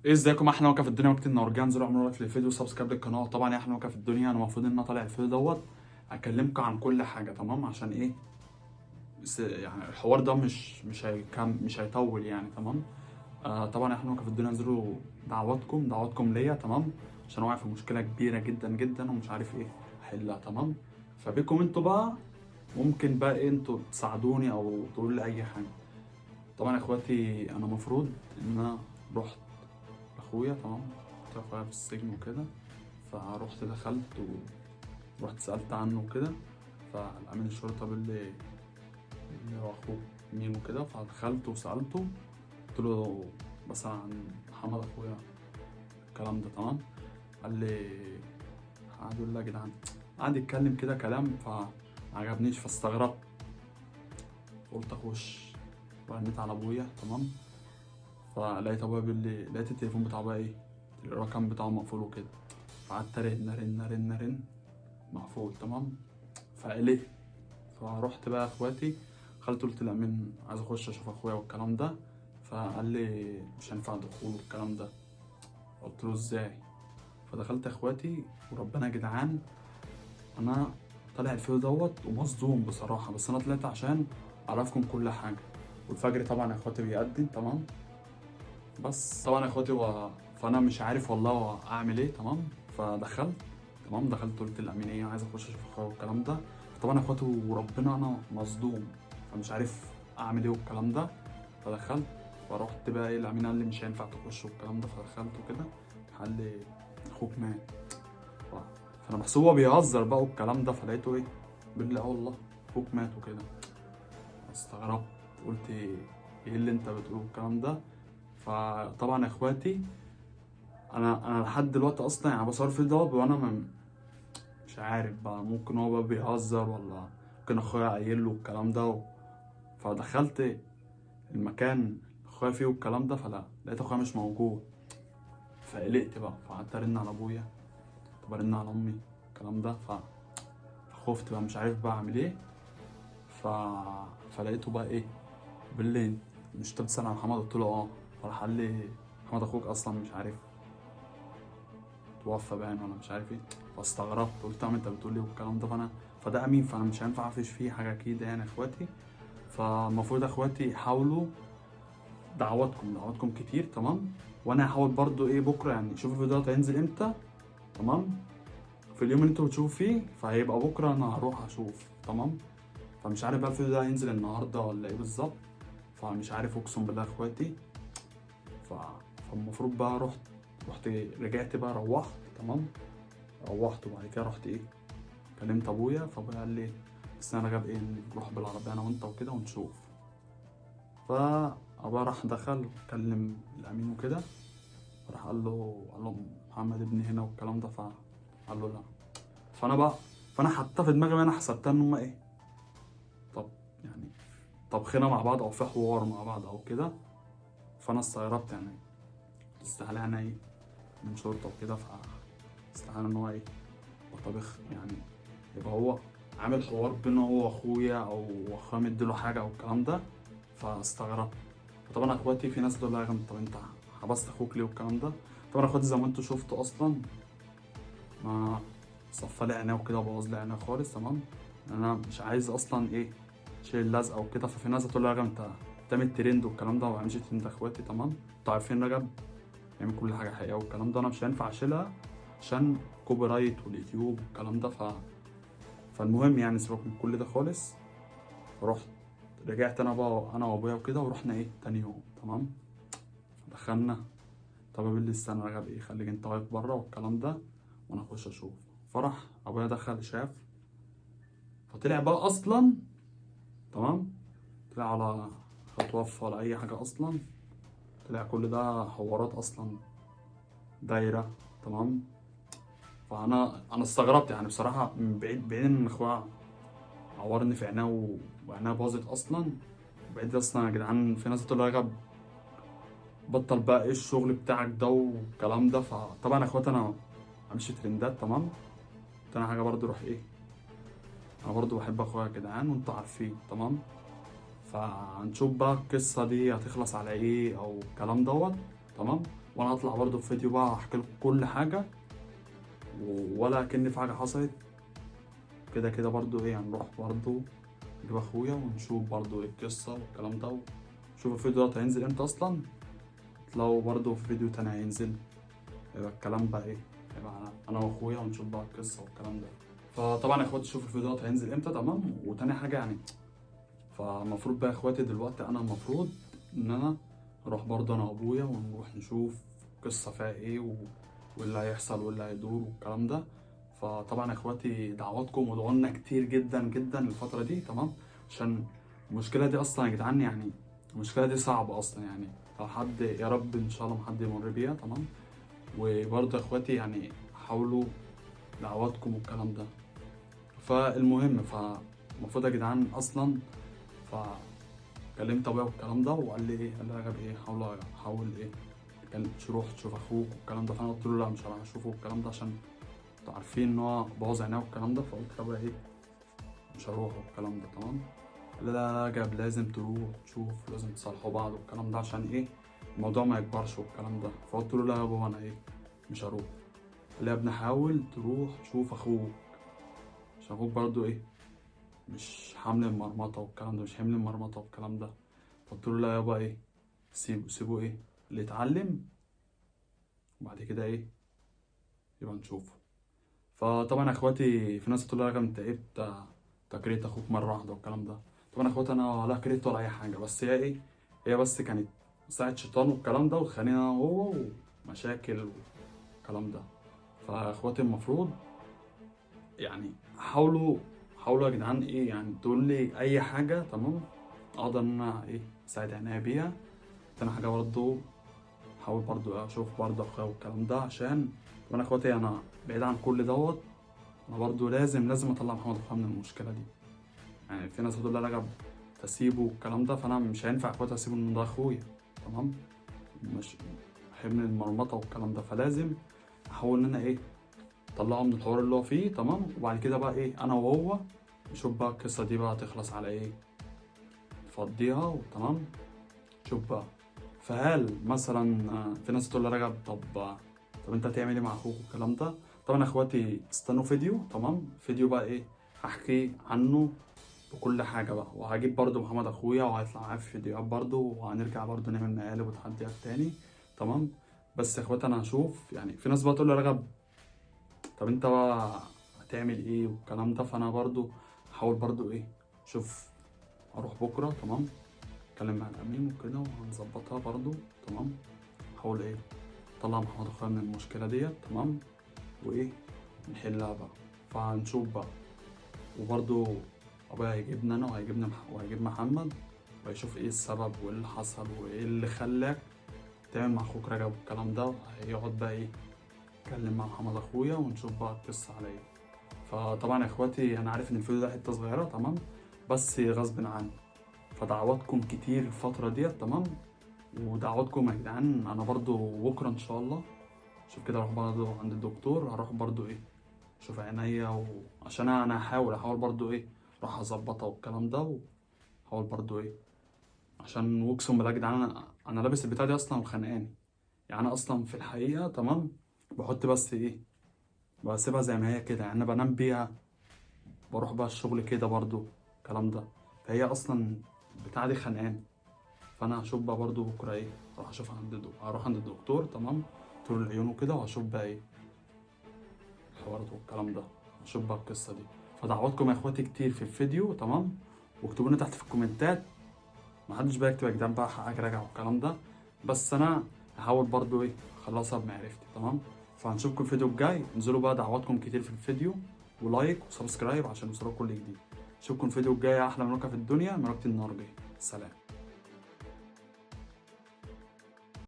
ايه ازيكم احنا وكا في الدنيا وقت النورجان زرع عمرو لايك للفيديو وسبسكرايب للقناه. طبعا احنا وكا في الدنيا انا المفروض ان انا طالع الفيديو اكلمكم عن كل حاجه تمام عشان ايه يعني الحوار ده مش هيطول يعني تمام. طبعا احنا وكا في الدنيا انزلوا دعواتكم ليا تمام عشان واقع في مشكله كبيره جدا جدا ومش عارف ايه احلها تمام. فبيكم انتوا بقى ممكن بقى إيه انتوا تساعدوني او تقولوا لي اي حاجه. طبعا يا اخواتي انا مفروض ان انا رحت لاخويا تمام. كنت اخويا في السجن وكده، فروحت دخلت ورحت سألت عنه وكده. فالأمين الشرطة اللي هو أخوك مين وكده، فدخلت وسألته قلت له بس عن محمد أخويا الكلام ده تمام. قال لي قعد يقول لي يا جدعان، قعد يتكلم كده كلام فمعجبنيش فاستغربت. قلت أخش رنيت على أبويا تمام. فلقيت أبويا بيقول لي لقيت التليفون بتاع أبويا إيه، الرقم بتاعه مقفول وكده. فقعدت أرن أرن أرن أرن مقفول تمام. فقلقت فروحت بقى اخواتي خالته قلت لأمين عايز اخش اشوف اخويا والكلام ده. فقال لي مش هينفع دخول والكلام ده. قلت له ازاي؟ فدخلت اخواتي وربنا يا جدعان انا طالع الفيديو ومصدوم بصراحه، بس انا طلعت عشان اعرفكم كل حاجه. والفجر طبعا يا اخواتي بيقدم تمام. بس طبعا يا اخواتي فانا مش عارف والله اعمل ايه تمام. فدخلت تمام، دخلت قلت للامين ايه عايز اخش اشوف اخويا والكلام ده. طبعا يا اخواتي وربنا انا مصدوم فمش عارف اعمل ايه والكلام ده. فدخلت فرحت بقى ايه الامين قال لي مش هينفع تخش والكلام ده. فدخلت وكده قال لي اخوك مات. فانا بحسبه هو بيهزر بقى والكلام ده، فلقيته ايه بيقول لي اه والله اخوك مات وكده. استغربت قلت ايه اللي انت بتقوله الكلام ده. فطبعا يا اخواتي انا لحد دلوقتي اصلا يعني بصور في وانا مش عارف بقى، ممكن هو بقى بيهزر ولا ممكن اخويا قايل له الكلام ده فدخلت المكان اللي اخويا فيه والكلام ده، فلا لقيت اخويا مش موجود. فقلقت بقى فقعدت ارن على ابويا، طب ارن على امي الكلام ده. فخفت بقى مش عارف بقى اعمل ايه. ف... فلقيته بقى ايه بالليل مش انت بتسأل عن محمد؟ قلت له اه. فراح قال لي محمد اخوك اصلا مش عارف توفى باين ولا مش عارف ايه. فاستغربت قلت له انت بتقول لي والكلام ده. فده امين فانا مش هينفع اقفش فيه حاجه اكيد يعني اخواتي. فالمفروض اخواتي يحاولوا دعواتكم كتير تمام. وانا هحاول برضو ايه بكره يعني شوف الفيديو ده هينزل امتى تمام. في اليوم اللي انتوا بتشوفوا فيه فهيبقى بكره انا هروح اشوف تمام. فمش عارف بقى الفيديو ده هينزل النهارده ولا ايه بالظبط. فمش عارف اقسم بالله اخواتي. ف... فالمفروض بقى رحت رجعت بقى روحت تمام. روحت وبعد كده رحت ايه كلمت ابويا. فابويا قال لي بس انا جاب ايه نروح بالعربيه انا وانت وكده ونشوف. فابويا راح دخل كلم الامين وكده. راح قال له محمد ابني هنا والكلام ده. فقال له لا. فانا حتى في دماغي انا حسبتها ان هم ايه طب يعني طبخنا مع بعض او في حوار مع بعض او كده. فانا استغربت يعني استحاله انا ايه من شرطه وكده. فاستحاله ان هو ايه طبخ يعني يبقى هو عامل حوار بينه هو واخويا او اخويا مديله حاجه او الكلام ده. فاستغربت. وطبعا اخواتي في ناس تقول لها طب انت حبست اخوك ليه والكلام ده. طبعا اخواتي زي ما انتوا شفتوا اصلا ما صفى لي عينيه وكده بوظ لي عينيه خالص تمام. انا مش عايز اصلا ايه شيل لزقه وكده. ففي ناس هتقول لي يا رجب انت بتعمل ترند والكلام ده. وهمشي ترند اخواتي تمام. انتوا عارفين رجب يعمل كل حاجه حقيقه والكلام ده. انا مش هينفع اشيلها عشان كوبي رايت واليوتيوب والكلام ده. فالمهم يعني سيبك من كل ده خالص. رحت رجعت انا وابويا وكده ورحنا ايه تاني يوم تمام. دخلنا. طب باللي استنى رجب ايه خليك انت واقف بره والكلام ده وانا اخش اشوف. فرح ابويا دخل شاف. فطلع بقى اصلا تمام. طلع على توفى ولا اي حاجه اصلا. طلع كل ده حوارات اصلا دايره تمام. فانا استغربت يعني بصراحه من بعيد ان اخويا عورني في عيناه وعيناه باظت اصلا. بعيد اصلا يا جدعان في ناس تقول لي رجب بطل بقى ايه الشغل بتاعك ده والكلام ده. فطبعا يا اخواتي انا همشي ترندات تمام. تاني حاجه برضو روح ايه انا برضو بحب اخويا يا جدعان وانتوا عارفين تمام. فهنشوف بقى القصه دي هتخلص على ايه او الكلام تمام. وانا هطلع برضو في فيديو بقى احكي لكم كل حاجه، ولا كأن في حاجه حصلت. كده كده برضو ايه، هنروح برضو نجيب اخويا ونشوف برضو ايه القصه والكلام ده، ونشوف الفيديو ده هينزل امتى اصلا. لو برضو في فيديو تاني هينزل، يبقى الكلام بقى ايه، يبقى انا واخويا ونشوف بقى القصه والكلام ده. فطبعا يا اخواتي شوفوا الفيديو ده هينزل امتى، تمام. وتاني حاجه يعني، فالمفروض بقى يا اخواتي دلوقتي انا المفروض ان انا اروح برضه انا وابويا ونروح نشوف القصه فيها ايه واللي هيحصل واللي هيدور والكلام ده. فطبعا يا اخواتي دعواتكم وادعوا لنا كتير جدا جدا الفتره دي، تمام. عشان المشكله دي اصلا يا جدعان يعني، المشكله دي صعبه اصلا يعني. لو حد، يا رب ان شاء الله محد يمر بيها، تمام. وبرضه يا اخواتي يعني حاولوا دعواتكم والكلام ده. فالمهم، فالمفروض يا جدعان اصلا، فكلمت ابويا والكلام ده وقال لي ايه، قال لي يا رجب ايه، حاول ايه، كان تروح تشوف اخوك والكلام ده. فانا قلت له لا مش هروح اشوفه والكلام ده، عشان انتوا عارفين ان هو بوظ عينيه والكلام ده. فقلت له ايه، مش هروح والكلام ده، تمام. قال لي لا لا رجب لازم تروح تشوف، لازم تصالحوا بعض والكلام ده، عشان ايه الموضوع ما يكبرش والكلام ده. فقلت له لا يا بابا انا ايه، مش هروح. قال لي يا ابني حاول تروح تشوف اخوك، عشان اخوك برضو ايه، مش حمل المرمطة والكلام ده، مش حمل المرمطة والكلام ده. قلت له لا يابا ايه، سيبه ايه اللي يتعلم، وبعد كده ايه يبقى نشوفه. فطبعا يا اخواتي في ناس تقول لي يا انت ايه كرهت اخوك مرة واحدة والكلام ده. طبعا يا اخواتي انا ولا كرهت ولا اي حاجة، بس هي ايه، هي بس كانت ساعة شيطان والكلام ده، وخلينا انا وهو ومشاكل والكلام ده. فاخواتي المفروض يعني حاولوا يا جدعان ايه، يعني تقول لي اي حاجه، تمام، اقدر ان انا ايه اساعد عينيا بيها. تاني حاجه برضه حاول برضه اشوف برضه اخويا والكلام ده، عشان وانا اخواتي انا بعيد عن كل دوت. انا برضه لازم اطلع محمد اخويا من المشكله دي. يعني في ناس هتقول لي رجب تسيبه والكلام ده، فانا مش هينفع اخواتي اسيبه من ده اخويا، تمام. مش حمل المرمطه والكلام ده، فلازم احاول ان انا ايه طلعه من الحوار اللي هو فيه، تمام. وبعد كده بقى ايه انا وهو نشوف بقى القصه دي بقى تخلص على ايه، تفضيها وتمام. شوف بقى، فهل مثلا في ناس تقول لي رجب طب انت هتعمل ايه مع اخوك والكلام ده. طبعا اخواتي استنوا فيديو، تمام، فيديو بقى ايه هحكي عنه بكل حاجه بقى، وهجيب برضو محمد اخويا وهيطلع معايا في فيديوهات برضو، وهنرجع برضو نعمل مقالب وتحديات تاني، تمام. بس يا اخواتي انا هشوف، يعني في ناس بقى تقول لي رجب طب انت بقى هتعمل ايه والكلام ده. فانا برضو هحاول برضو ايه، شوف اروح بكره، تمام، اتكلم مع الامين وكده وهنظبطها برضو، تمام. حاول ايه طلع محمد اخويا من المشكله ديت، تمام، وايه نحلها بقى. فهنشوف بقى. وبرضو ابويا هيجيبنا انا وهيجيب محمد، وهيشوف ايه السبب وايه اللي حصل وايه اللي خلاك تعمل مع اخوك رجب والكلام ده. هيقعد بقى ايه اتكلم مع محمد اخويا ونشوف بقى القصه على ايه. فطبعا يا اخواتي انا عارف ان الفيديو ده حته صغيره، تمام، بس غصب عني. فدعواتكم كتير الفتره ديت، تمام. ودعواتكم يا جدعان، انا برضو بكره ان شاء الله شوف كده اروح برضو عند الدكتور، هروح برضو ايه اشوف عينيا، وعشان انا هحاول برضو ايه اروح اظبطها والكلام ده. وهحاول برضو ايه، عشان اقسم بالله يا جدعان انا لابس البتاع دي اصلا وخانقاني. يعني انا اصلا في الحقيقه، تمام، بحط بس ايه، بسيبها زي ما هي كده، يعني انا بنام بيها، بروح بقى الشغل كده برضو الكلام ده. فهي اصلا بتاع دي خانقاني. فانا هشوف بقى برضو بكره ايه، هروح عند الدكتور، تمام، دكتور العيون وكده، وهشوف بقى ايه الحوارات والكلام ده، هشوف بقى القصه دي. فدعواتكم يا اخواتي كتير في الفيديو، تمام. واكتبوا لنا تحت في الكومنتات، محدش بقى يكتب يا جدعان بقى حقك راجع والكلام ده، بس انا هحاول برضو ايه اخلصها بمعرفتي، تمام. فهنشوفكم الفيديو الجاي، انزلوا بقى دعواتكم كتير في الفيديو، ولايك وسبسكرايب عشان يوصلوا كل جديد. اشوفكم الفيديو الجاي، احلى ملوكة في الدنيا، ملوكة النهارده. سلام.